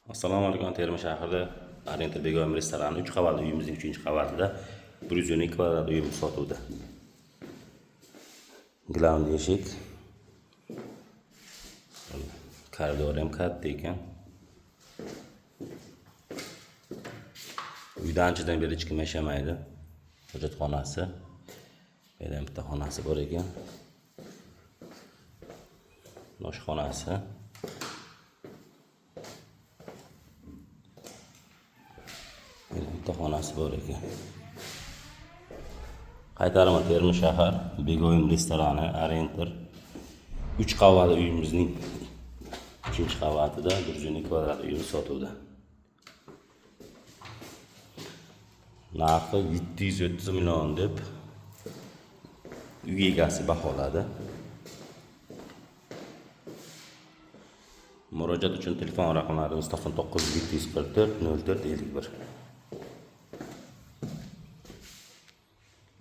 Assalomu alaykum. Termiz shahrida Oriental Begoyim restorani 3 qavatli uyimizning 3-qavatida 112 kvadrat uyimiz sotuvda. Gilamli eshik. Koridor ham katta ekan. Uyda anchadan beri hech kim yashamaydi. Hojatxonasi. Bu yerda bitta xonasi bor ekan. Oshxonasi. Bitta xonasi bor ekan. Qaytaraman Termiz shahar Begoyim restorani Oriental 3 qavatli uyimizning 3-qavatida 112 kvadrat uyimiz sotuvda. Narxi 730 million deb uy egasi baholadi. Murojaat uchun telefon raqamlarimiz 944 04 51.